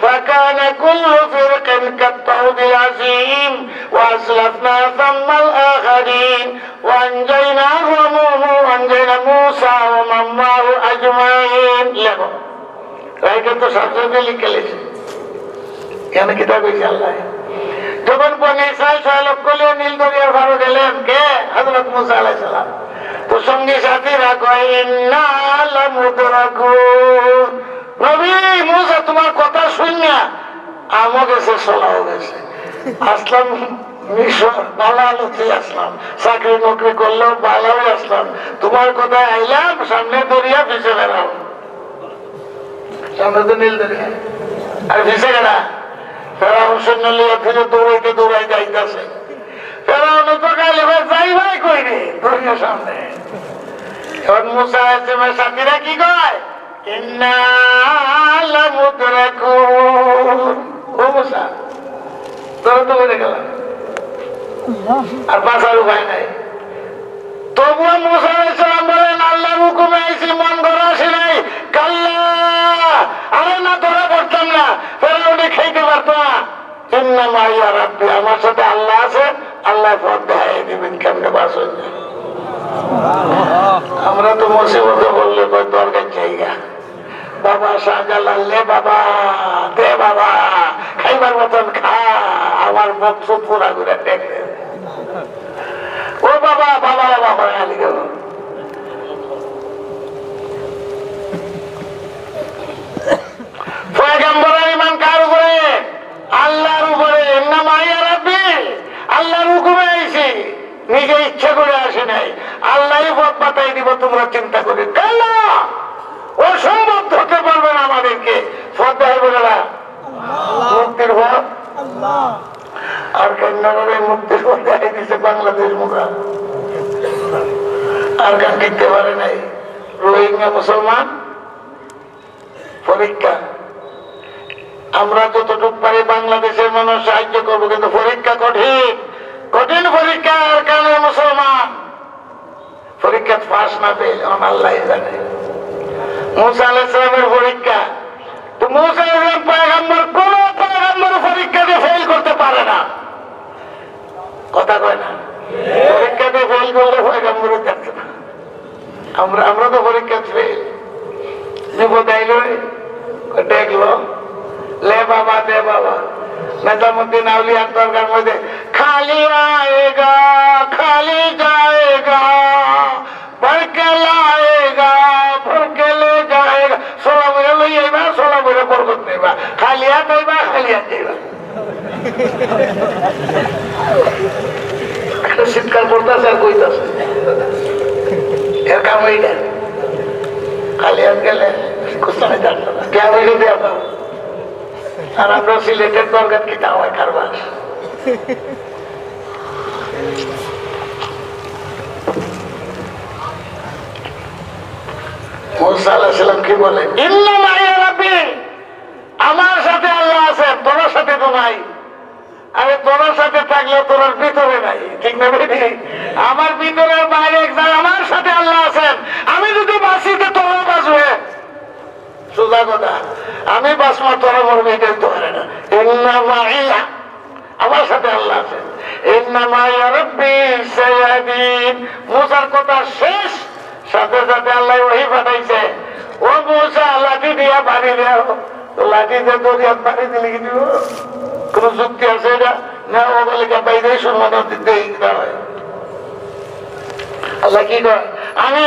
ফাকানা কুল্লু ফিরকিন কাত-তাউদিল আযীম ওয়া আসলাফনা থাম্মাল আখারিন ওয়া আনজাইনাহু ওয়া আনজাইনা মূসা ওয়া মান মা'হু আজমাইন। লেখো রাইটার তো সাবজেক্টে লিখে লেছে কেন কিতাব হয়েছে আল্লাহ। যখন বনে ইসরাইল 6 লক্ষ লিয়ে নীল দরিয়ার পার গেলেন কে? হযরত মুসা আলাইহিস সালাম। তো সঙ্গী সাথীরা কয় ইন্না লামুদরাকুন, নবী মুসা তোমার কথা শুনিয়া আমও গেছে সলাও গেছে, আসলাম মিশর ভালো আলোতে আসলাম, চাকরি নকরি করলেও ভালোই আসলাম, তোমার কথায় আইলাম, সামনে দরিয়া পিছনে বেড়াও, সামনে তো নীল দরিয়া আর পিছে গেলা ফেরাউন সৈন্য লিয়ে ফিরে দৌড়াইতে আইতাছে। ফেরাউন তো গালি ভাই যাই ভাই কই রে দরিয়া সামনে। এখন মুসা আলাইহিস সাথীরা কি কয় ইন্না লামুদরাকুন, ও মুসা তোরা তো বলে গেলাম আর বাঁচার উপায় নাই। তবুও মুসা আলাইহিস সালাম বলেন আল্লাহর হুকুমে আইছি, মন গড়া আসি নাই। কাল্লা, আরে না ধরা পড়তাম না, ফেরাউনে খাইতে পারতো না। ইন্না মা'ইয়া রাব্বী, আমার সাথে আল্লাহ আছে, আল্লাহ পথ দেখাই দিবেন কেমনে বাঁচন। আমরা তো মুসিবতে বললে দরকার জায়গা বাবা শাহজালাল, লে বাবা দে বাবা খাইবার মতন খা, আমার বক্স পুরা ঘুরে দেখবে ও বাবা বাবা বাবা করে আলি গেল। পয়গম্বরের ঈমান কার উপরে? আল্লাহর উপরে। ইন্না মা'ইয়া রাব্বী, আল্লাহর হুকুমে আইছি, নিজে ইচ্ছা করে আসে নাই, আল্লাহই পথ বাতাই দিব, তোমরা চিন্তা করে কাল্লা অসম্ভব হতে পারবে না আমাদেরকে পথ দেখাবে না, মুক্তির পথ আর কেন্দ্রে মুক্তির পথ দেখাই দিচ্ছে বাংলাদেশ মুখা আর গান কিনতে পারে নাই। রোহিঙ্গা মুসলমান পরীক্ষা, আমরা যতটুকু পারি বাংলাদেশের মানুষ সাহায্য করবো, কিন্তু পরীক্ষা কঠিন কঠিন পরীক্ষা। আর কেন মুসলমান পরীক্ষা পাস না পেলে আল্লাহ জানে। মুসা আলাইহিস সালামের পরীক্ষা, তো মুসা আলাইহিস সালাম পয়গম্বর, কোন পয়গম্বর পরীক্ষাতে ফেল করতে পারে না, কথা কয় না, পরীক্ষাতে ফেল করলে পয়গম্বর থাকছে না। আমরা তো পরীক্ষা ফেল, বিপদ আইল দেখলো লে বাবা দে বাবা। নিজামুদ্দিন আউলিয়ার দরগার মধ্যে খালি আয়েগা খালি যায়েগা ভরকে লায়েগা ভরকে লে যায়েগা, সোলা বলে লই আইবা সোলা বলে বরকত নেবা, খালি হাত আইবা খালি হাত যাইবা। শীতকাল পড়তেছে আর কইতাছে এর কাম এইটা, খালি হাত গেলে কুস্তানে জানতো না কে হইলে দেওয়া পাবো। আর আমরা সিলেটের দরগার কি তা হয় কারবার। মুসা আলাইহিস সালাম কি বলে? ইন্না মা'ইয়া রাব্বী, আমার সাথে আল্লাহ আছেন, তোমার সাথে তো নাই। আরে তোমার সাথে থাকলেও তোমার ভিতরে নাই, ঠিক না বেটি? আমার ভিতরের বাইরে একজন, আমার সাথে আল্লাহ আছেন। আমি যদি বাঁচি তো তোমরা বাঁচবে, সোজা কথা। আমি বাঁচবো তোরা মরবে, এটাই তো পারে না। ইন্না মা'ইয়া, আমার সাথে আল্লাহ আছেন। ইন্না মা'ইয়া রাব্বী সায়াহদিন, মুসার কথা শেষ, সাথে সাথে আল্লাহ ওহী পাঠাইছে, ও মুসা লাঠি দিয়া বাড়ি দেও। লাঠি দিয়ে দরিয়াত বাড়ি দিলে কি দিব? কোন যুক্তি আছে এটা না? ও বলে বাইরে সম্মান দিতে হয়। আল্লাহ কি কয়? আমি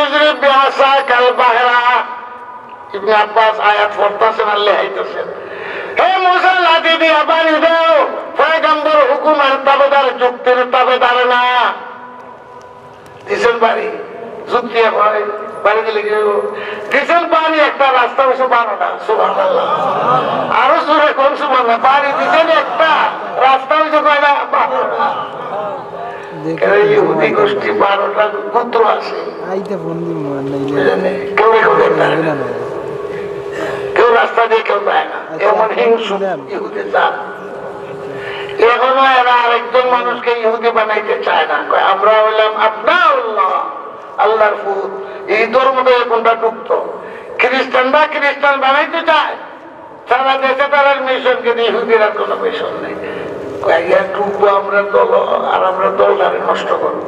কাল বাহরা। ইবনে আব্বাস আয়াত পড়তেছেন আর লেখাইতেছেন, হে মুসা লাঠি দিয়া বাড়ি দাও, পয়গম্বর হুকুমের তাবেদার, যুক্তির তাবেদার না। দিছেন বাড়ি, যুক্তি হয় বাড়ি দিলে কি দিছেন বাড়ি, একটা রাস্তা হয়েছে 12টা, সুবহানাল্লাহ। আরো জোরে কোন সুবহানাল্লাহ, বাড়ি দিছেন একটা, রাস্তা হয়েছে কয়টা? 12টা। ইহুদি গোষ্ঠী 12টা গোত্র আছে, কেউ রাস্তা দিয়ে কেউ যায় না, এমন হিংসু ইহুদি জাত। এখনো এরা আরেকজন মানুষকে ইহুদি বানাইতে চায় না, আমরা হইলাম আবনাউল্লাহ, আল্লাহর ফুত। এই ধর্ম কোনটা ঢুকতো, খ্রিস্টানরা খ্রিস্টান বানাইতে চায়, সারা দেশে তারা মিশন, কিন্তু ইহুদিরা কোনো মিশন নেই। ঢুকবো আমরা দল, আর আমরা দলটারে নষ্ট করবো।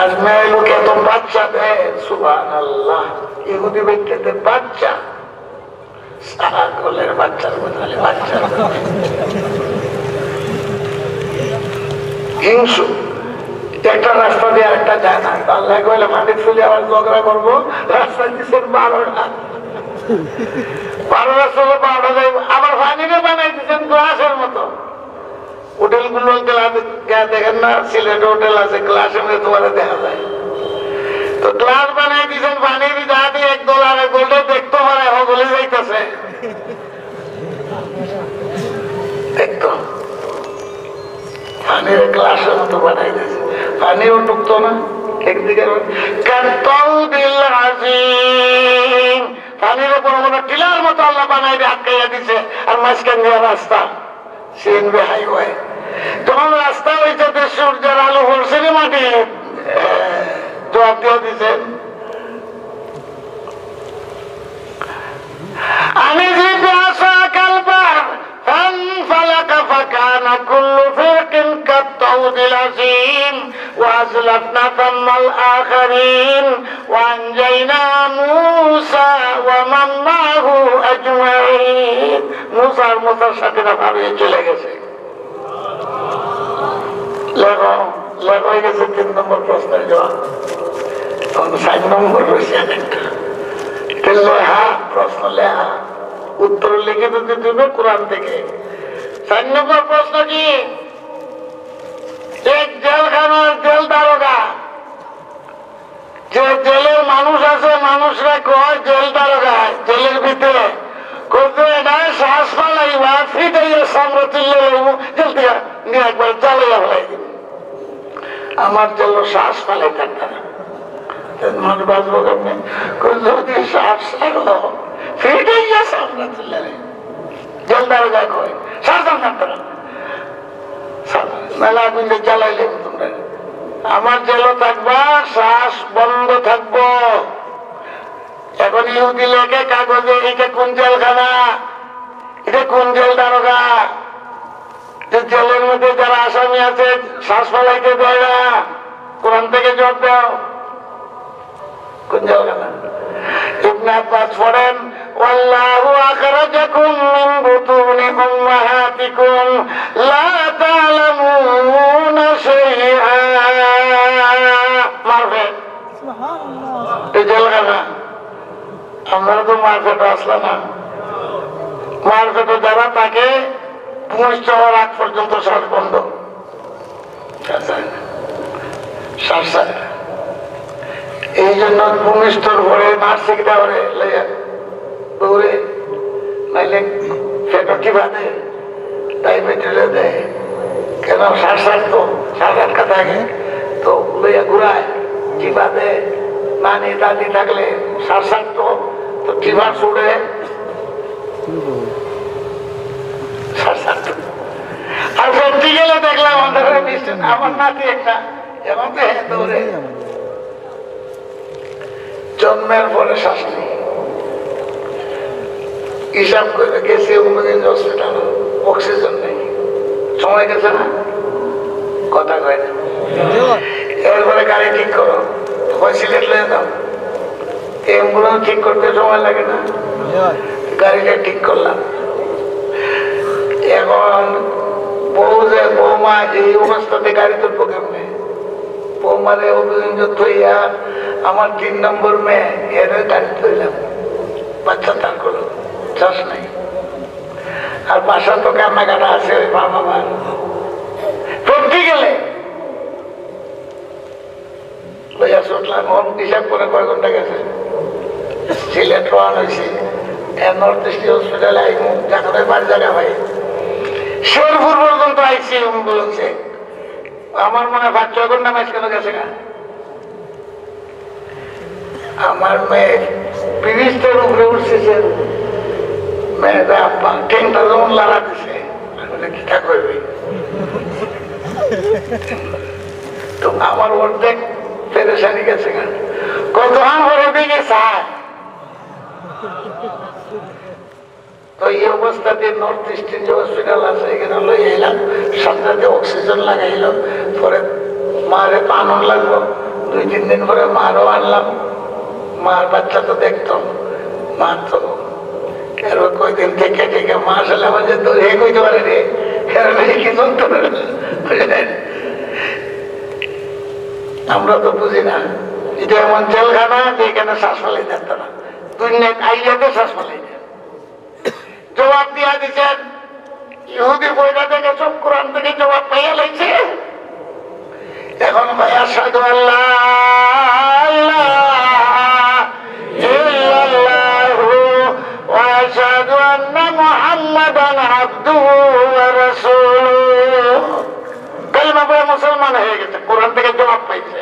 আর মেয়ে লোক এত বাচ্চা দেয়, সুবহানাল্লাহ, ইহুদি ব্যক্তিদের বাচ্চা, ছাগলের বাচ্চার মতো বাচ্চা, হিংসু। একটা রাস্তা দিয়ে আরেকটা যায় না, আল্লাহ কইলে মাটির ফুলে আবার ঝগড়া করবো, রাস্তা দিচ্ছেন 12টা, 12টা চলো 12টা যাই, আবার পানিকে বানাই দিচ্ছেন গ্লাসের মতো। হোটেল গুলো দেখেন না, সিলেটে হোটেল আছে, গ্লাসের মধ্যে তোমার দেখা যায়, তো গ্লাস বানাই দিচ্ছেন পানির, যাতে এক দল আর এক দলটা দেখতে পারে হগলে যাইতেছে, দেখতো পানির গ্লাসের মতো বানাই দিয়েছে, পানিও ঢুকতো না একদিকে। পানির উপর কোনো টিলার মতো আল্লাহ বানাই দিয়ে আটকাইয়া দিছে, আর মাঝখান দিয়ে রাস্তা, সিএনবি হাইওয়ে। তখন রাস্তা হয়েছে সূর্যের আলো পড়ছে রে মাটি, জবাব দিয়ে দিচ্ছেন। আমি যে কালবার فانفلق فكان كل فرق كالطود العظيم وأزلفنا ثم الآخرين وأنجينا موسى ومن معه أجمعين। موسى সাথীরা ভাবিয়ে চলে গেছে। লেখো হয়ে গেছে 3 নম্বর প্রশ্নের জবাব, 4 নম্বর রয়েছে একটা লেহা প্রশ্ন, লেহা উত্তর লিখে দিতে দেবে কোরআন থেকে। 4 নম্বর প্রশ্ন কি, এক জেলখানার জেল দারোগা, যে জেলের মানুষ আছে, মানুষরা কয় জেল দারোগা, জেলের ভিতরে শ্বাস পালাইবা ফিটাইয়া সামনে তুললে লাগবো, জেল থেকে নিয়ে একবার জ্বালাইয়া ফেলাই দিব। আমার জেল শ্বাস পালাই থাকতে না, মানুষ বাঁচবো কেমনি? যদি শ্বাস ছাড়ো ফিটাইয়া সামনে তুললে জেল দারোগা কয় শ্বাস থাকতে না, মেলা কিন্তু জ্বালাইলে তোমরা। আমার জেলও থাকবা, শ্বাস বন্ধ থাকবো। এখন ইহুদি লেখে কাগজে, এটা কোন জেলখানা, এটা কোন জেল দারোগা, যে জেলের মধ্যে যারা আসামি আছে শ্বাস ফেলাইতে দেয় না, কোরআন থেকে জবাব দাও, কোন জেলখানা? ইবনে আব্বাস পড়েন, ওয়াল্লাহু আখরাজাকুম মিন বুতুনি উম্মাহাতিকুম লা তা'লামুনা শাইআ। মারফে সুবহানাল্লাহ, এই জেলখানা। আমরা তো মারফেটে আসলাম না, মারফেটে যারা তাকে ভূমিষ্ঠ হওয়ার আগ পর্যন্ত শ্বাস বন্ধ, এই জন্য ভূমিষ্ঠর পরে মার্সিক দেওয়ারে দৌড়ে, নাইলে ফেটো কি বাঁধে, ডায়াবেটিসে দেয়, কেন শ্বাস তো শ্বাস আটকা থাকে, তো লইয়া ঘুরায়, কি বাঁধে, নানি দাদি থাকলে শ্বাস থাকতো, তো টিমার ছুড়ে শ্বাস থাকতো। আর সত্যি গেলে দেখলাম আমার নাতি একটা এমন দৌড়ে, জন্মের পরে শ্বাস নেই, হিসাব করে গেছে উমরগঞ্জ হসপিটাল, অক্সিজেন নেই, সময় গেছে না, কথা কয় না। এরপরে গাড়ি ঠিক করো, সিলেট লয়ে দাও, এম্বুলেন্স ঠিক করতে সময় লাগে না, গাড়িটা ঠিক করলাম। এখন বৌমা এই অবস্থাতে গাড়ি তুলবো কেমনে, বৌমারে অভিযোগ থইয়া আমার 3 নম্বর মেয়ে এর গাড়ি তুললাম, বাচ্চা তার করলো, চাষ নাই। আর বাসা তো কান্নাকাটা আছে ওই মা বাবার, সত্যি গেলে লইয়া ছুটলাম। হিসাব করে কয় ঘন্টা গেছে, সিলেট রওনা হয়েছি, নর্থ ইস্ট হসপিটালে আইমু, জায়গাটায় বাড়ি জায়গা ভাই শেরপুর পর্যন্ত আইসি অ্যাম্বুলেন্সে, আমার মনে হয় 5-6 ঘন্টা ম্যাচ কেন গেছে গা। আমার মেয়ে 30টার উপরে উঠছে, মেয়েটা ট্রেনটা যেমন লাড়া দিছে, কিটা করবে তো আমার অর্ধেক পেরেশানি গেছে গা। কত আমার দিকে চায় তো এই অবস্থাতে নর্থ ইস্টের যে হসপিটাল আছে এখানে লই এলাম, সাথে অক্সিজেন লাগাইল, পরে মারে পানন লাগলো, 2-3 দিন পরে মারও আনলাম। মার বাচ্চা তো দেখতাম, মা তো এরপর কয়দিন থেকে থেকে মা আসলে আমার যে তোর হে কইতে পারে রে, কি চলতে পারে আমরা তো বুঝি না। এটা এমন জেলখানা যে এখানে শ্বাস ফেলাই থাকতো না, দুনিয়া আইয়াতে শ্বাস ফেলাই দেয়। জবাব দিয়া দিচ্ছেন ইহুদি বইটা থেকে সব কোরআন থেকে জবাব পাইয়া লাগছে। এখন ভাই আশহাদু আল্লাহ ইল্লাল্লাহু ওয়া আশহাদু আন্না মুহাম্মাদান আবদুহু ওয়া রাসূলুহু, কালিমা পড়ে মুসলমান হয়ে গেছে, কোরআন থেকে জবাব পাইছে।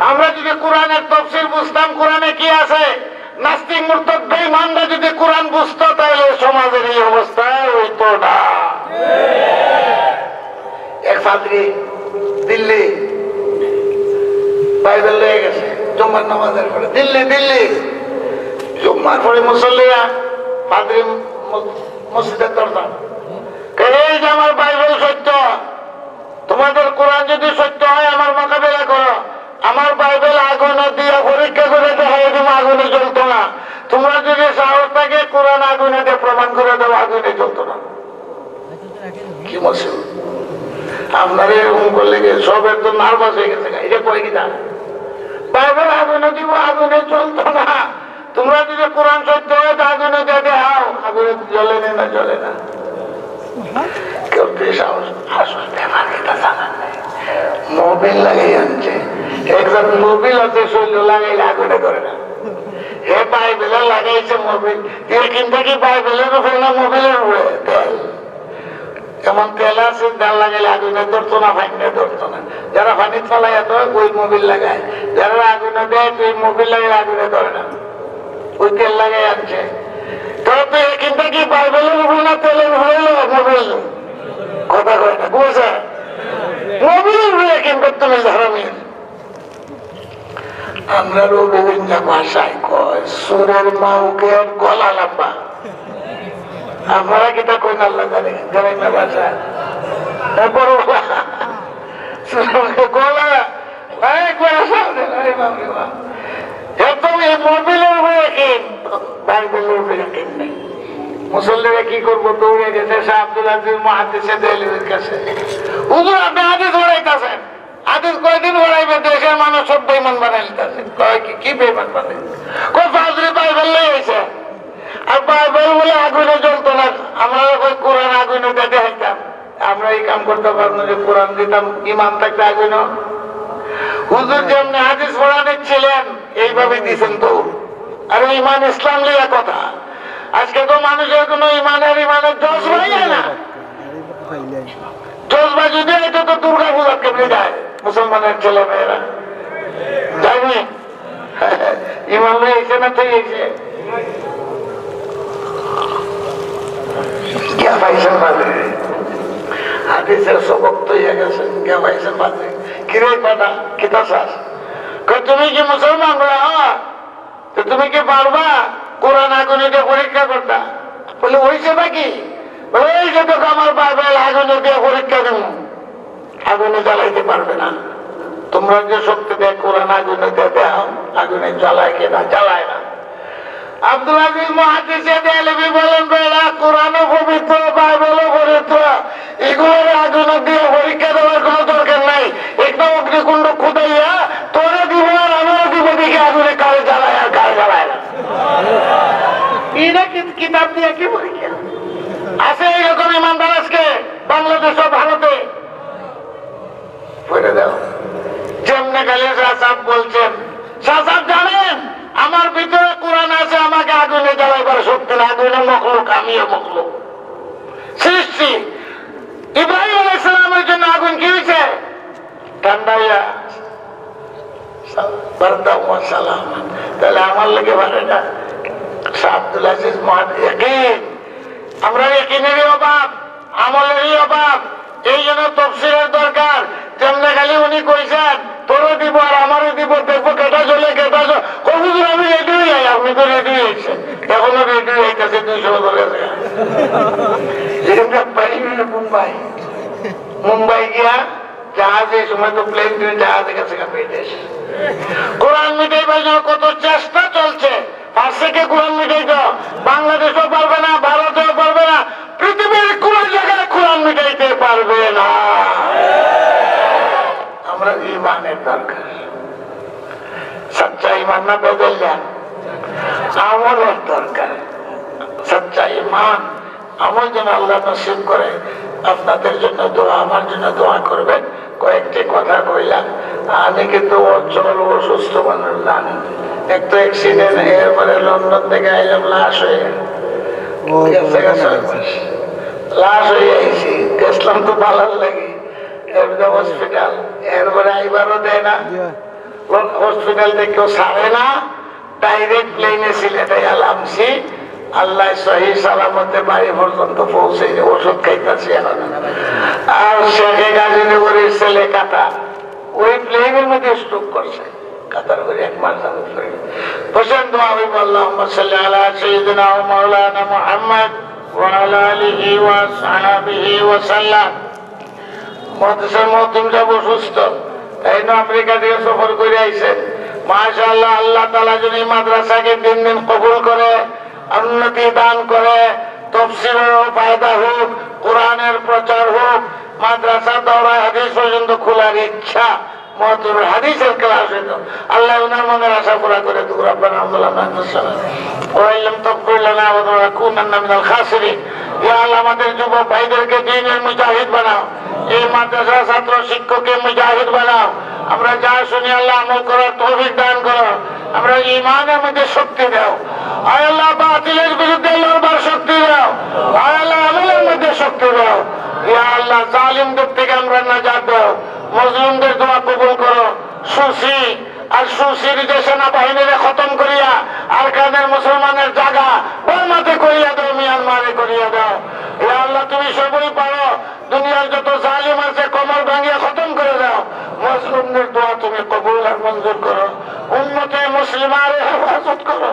আমরা যদি কোরআনের তাফসীর বুঝতাম কোরআনে কি আছে, নাস্তিক মুরতাদ বেঈমানরা যদি কোরআন বুঝতো তাহলে সমাজের এই অবস্থা হইতো না। এক পাদ্রী দিল্লি বাইবেল লয়ে গেছে জুম্মার নামাজের পরে, দিল্লি জুম্মার পরে মুসল্লিরা পাদ্রী মসজিদের দরজা, এই যে আমার বাইবেল সত্য, তোমাদের কোরআন যদি সত্য হয় আমার মোকাবেলা করো। আমার বাইবেল আগুনে দিয়ে পরীক্ষা করে দেখাই দিব, আগুনে জ্বলতো না। তোমরা যদি সাহস থাকে কোরআন আগুনে দিয়ে প্রমাণ করে দেবো, আগুনে জ্বলতো না। কি মুশকিল আপনার এরকম করলে সব একদম নার্ভাস হয়ে গেছে, এটা কয় কিনা বাইবেল আগুনে দিব, আগুনে জ্বলতো না। তোমরা যদি কোরআন সত্য হয় তো আগুনে দিয়ে দেখাও, আগুনে জ্বলে না জ্বলে না। কেউ আসল ব্যাপার এটা জানার নেই, মোবিল লাগাই আনছে, একজন মোবিল আছে শৈল লাগাইলে আগুনে করে না। হে বাইবেলে লাগাইছে মোবিল, কিন্তু কি বাইবেলের উপরে না মোবিলের উপরে তেল, এমন তেল আছে তেল লাগাইলে আগুনে ধরতো না, ফাইনে ধরতো না। যারা পানি চালায় তো ওই মোবিল লাগায়, যারা আগুনে দেয় তো ওই মোবিল লাগাইলে আগুনে ধরে না, ওই তেল লাগাই আনছে। তবে কিন্তু কি বাইবেলের উপরে না তেলের উপরে মোবিল, কথা কয় না বুঝে মোবিলের উপরে কিন্তু তুমি ধর্মের। আমরা বিভিন্ন ভাষায় কয় সুরের মাউকের গলা লম্বা, আপনারা কিটা কই না আল্লাহ জানে, জানেন না ভাষা গলা মোবিলের উপরে বাইবেলের উপরে নেই। মুসল্লিরা কি করবো, দৌড়ে গেছে শাহ আব্দুল আজিজ মুহাদ্দিসে দেহলভির কাছে, হুজুর আপনি হাদিস ওড়াইতেছেন, হাদিস কয়দিন ওড়াইবে, দেশের মানুষ সব বেঈমান বানাই লিতেছে। কয় কি বেঈমান বানাই, কয় ফাজরি বাইবেল লই আইছে, আর বাইবেল বলে আগুনে জ্বলতো না, আমরা কই কোরআন আগুনে দিয়ে দেখাইতাম। আমরা এই কাম করতে পারবো না যে কোরআন দিতাম ইমান থাকতে আগুনে। হুজুর যেমনি হাদিস পড়ানো ছিলেন এইভাবে দিছেন তো, আর ইমান ইসলাম লিয়া কথা। আজকে তো মানুষের কোন ইমানের জজবা যায় না, জজবা যদি এটা তো দুর্গা পূজা কেমনি যায় মুসলমানের ছেলে মেয়েরা যায়নি, ইমান এসে না তো এসে পাইছেন বাদে হাদিসের সবক তো ইয়ে গেছেন, কে পাইছেন বাদে কিরে পাটা কিতা চাস, তুমি কি মুসলমান বলে হ্যাঁ, তো তুমি কি পারবা কোরআন আগুনে দিয়ে পরীক্ষা করতা? বলে হয়েছে নাকি, ওই যে তো আমার বাইবেল আগুনে দিয়ে পরীক্ষা দেব, আগুনে জ্বালাইতে পারবে না। তোমরা যে শক্তি দেয় কোরআন আগুনে দিয়ে দেও, আগুনে জ্বালায় কিনা, জ্বালায় না। আব্দুল আজিজ মুহাদ্দিসে দেহলভি বলেন বেলা কোরআনও পবিত্র, বাইবেলও পবিত্র, এগুলোর আগুনে দিয়ে পরীক্ষা দেওয়ার কোনো দরকার নাই। একটা অগ্নিকুণ্ড খুদাইয়া তোরে দিব আর আমারও দিব, দেখি আগুনে কারে জ্বালায় আর কারে জ্বালায় না। এরা কিতাব দিয়ে কি পরীক্ষা আছে? এইরকম ইমানদার আজকে বাংলাদেশ ও ভারতে পড়ে দাও। যেমনে গেলে শাহসাব বলছেন, শাহসাব জানেন আমার ভিতরে কোরআন আছে, আমাকে আগুনে জ্বালাইবার শক্তি না, আগুনে মখলুক, আমিও মখলুক সৃষ্টি। ইব্রাহিম আলাইহিস সালামের জন্য আগুন কি হয়েছে? ঠান্ডাইয়া তাহলে আমার লেগে পারে না আব্দুল আজিজ আমরা একিনেরই অভাব, আমলেরই অভাব। এই জন্য তফসিলের দরকার। যেমন খালি উনি কইছেন তোরও দিব আর আমারও দিব, দেখবো কেটা চলে কেটা চলে। আমি রেডি হয়ে যাই, আপনি তো রেডি হয়েছেন, এখনো রেডি হইতেছে 200 বছর গেছে। মুম্বাই মুম্বাই গিয়া জাহাজ, এই সময় তো প্লেন জাহাজে গেছে বিদেশ। কোরআন মিটাইবার জন্য কত চেষ্টা চলছে। পাশে কোরআন মিটাই তো বাংলাদেশও পারবে না, ভারতেও পারবে না, পৃথিবীর কোন জায়গায় কোরআন মিটাইতে পারবে না। আমরা ইমানের দরকার, সচ্চা ইমান না বেদল যান, আমলের দরকার। সচ্চা ইমান আমল যেন আল্লাহ নসিব করে। আপনাদের জন্য দোয়া, আমার জন্য দোয়া করবেন। কয়েকটি কথা কইলাম। আমি কিন্তু অচল অসুস্থ মানুষ জানি, একটু অ্যাক্সিডেন্ট, এরপরে লন্ডন থেকে আইলাম লাশ হয়ে লাশ হয়ে আইছি, গেছিলাম তো ভালো লাগে হসপিটাল, এরপরে আইবারও দেয় না, হসপিটাল থেকে কেউ ছাড়ে না, ডাইরেক্ট প্লেনে সিলেটে আলামছি। আল্লাহ সহি সালামতে বাড়ি পর্যন্ত পৌঁছে ওষুধ খাইতেছি এখন। আর শেখে গাজীনগরের ছেলে কাটা, ওই প্লেনের মধ্যে স্ট্রোক করছে, কাতার করে 1 মাস যাবত করে। হোসেন দোয়া হইব আল্লাহুম্মা সাল্লি আলা সাইয়্যিদিনা ওয়া মাওলানা মুহাম্মদ ওয়া আলা আলিহি ওয়া সাহবিহি ওয়া সাল্লাম। মাদ্রাসার মুয়াজ্জিন সাহেব অসুস্থ, তাই না আমেরিকা থেকে সফর করে আইছেন। মাশাআল্লাহ, আল্লাহ তাআলা যদি মাদ্রাসাকে দিন দিন কবুল করে, উন্নতি দান করে, তাফসীরের ফায়দা হোক, কোরআনের প্রচার হোক, মাদ্রাসা দাওরা হাদিস পর্যন্ত খোলার ইচ্ছা, মুআদ্দিবুল হাদিসের ক্লাস হইতো, আল্লাহ ওনার মনের আশা পুরা করে দেব। রব্বানা যালামনা আনফুসানা ওয়া ইল্লাম তাগফির লানা ওয়া লানাকুনান্না মিনাল খাসিরিন। ইয়া আল্লাহ, আমাদের যুবক ভাইদেরকে দ্বীনের মুজাহিদ বানাও, এই মাদ্রাসা ছাত্র শিক্ষককে মুজাহিদ বানাও। আমরা যা শুনি আল্লাহ আমল করার তৌফিক দান করো। আমরা ঈমানের মধ্যে শক্তি দাও, আয় আল্লাহ, বাতিলের বিরুদ্ধে লড়বার শক্তি দাও, আয় আল্লাহ, আমলের মধ্যে শক্তি দাও। ইয়া আল্লাহ, জালিমদের থেকে আমরা নাজাত দাও, মজলুমদের দোয়া কবুল করো। সুসি আর সুসির যে সেনাবাহিনীরে খতম করিয়া আরকানের মুসলমানের জায়গা বর্মাতে করিয়া দাও, মিয়ানমারে করিয়া দাও। ইয়া আল্লাহ, তুমি সবই পারো, দুনিয়ার যত জালিম আছে কমর ভাঙিয়া খতম করে দাও। মজলুমদের দোয়া তুমি কবুল আর মঞ্জুর করো। উম্মতে মুসলিমারে হেফাজত করো,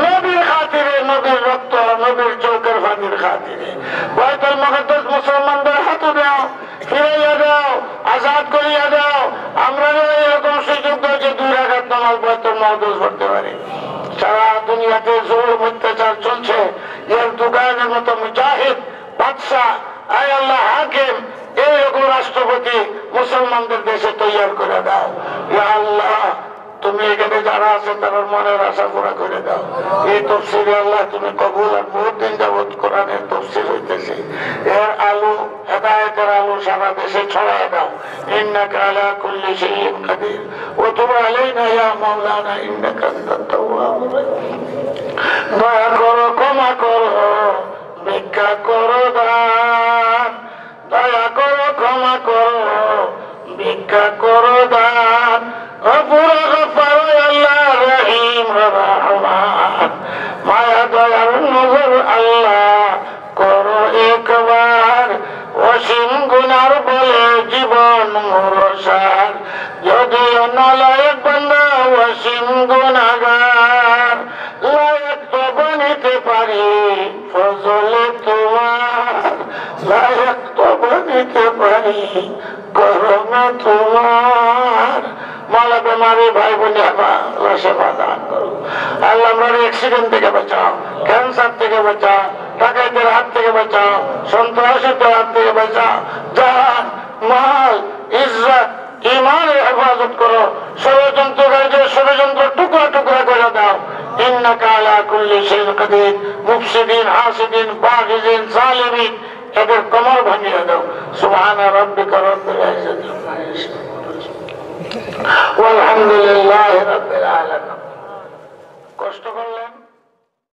নবীর খাতিরে, নবীর রক্ত, নবীর চৌকের ফাঁদির খাতিরে। বাইতুল মুকদ্দাস মুসলমানদের হাতে দাও, ফিরাইয়া দাও, আজাদ করিয়া দাও। আমরা এরকম সুযোগ দাও যে 2 রাকাত নামাজ বাইতুল মুকদ্দাস পড়তে পারি। সারা দুনিয়াতে জুলুম অত্যাচার চলছে, এর দোকানের মতো মুজাহিদ, বাদশাহ, আয় আল্লাহ, হাকিম, এইরকম রাষ্ট্রপতি মুসলমানদের দেশে তৈরি করে দাও। ইয়া আল্লাহ, তুমি এখানে যারা আছে তাদের মনের আশা পুরা করে দাও। এই তফসিরে আল্লাহ তুমি কবুল, আর বহুত দিন যাবত কোরআনের তফসির হইতেছে, এর আলো, হেদায়েতের আলো সারা দেশে ছড়ায় দাও। ইন্নাকা আলা কুল্লি শাইইন কাদির ওয়া তুব আলাইনা ইয়া মাওলানা ইন্নাকা আনতাত তাওয়াবুর রাহিম। দয়া করো, ক্ষমা করো, ভিক্ষা করো দান, দয়া করো, ক্ষমা করো, ভিক্ষা করো দান। গফুর গফার আল্লাহ, রহিম রহমান, মায়া দয়ার নজর আল্লাহ করো একবার। অসীম গুনার বলে জীবন মুরসার, যদিও নালায়েক বান্দা অসীম গুনাহগার। লায়েক তো বানিতে পারি ফজলে তোমার, লায়েক তো বানিতে পারি করমে তোমার। মালা বেমারি ভাই বোনে সেবা দান করো আল্লাহ। আমরা অ্যাক্সিডেন্ট থেকে বাঁচাও, ক্যান্সার থেকে বাঁচাও, ডাকাইতের হাত থেকে বাঁচাও, সন্ত্রাসীদের হাত থেকে বাঁচাও। জান, মাল, ইজ্জত, ঈমানের হেফাজত করো। ষড়যন্ত্রকারীদের ষড়যন্ত্র টুকরা টুকরা করে দাও। ইন্নাকা আলা কুল্লি শাইইন কাদির। মুফসিদিন, হাসিদিন, বাগিদিন, জালিমিন, এদের কোমর ভাঙিয়ে দাও। সুবহান রাব্বিকা রাব্বিল ইজ্জাতি আম্মা ইয়াসিফুন ওয়ালহামদুলিল্লাহি রাব্বিল আলামিন। কষ্ট করলেন।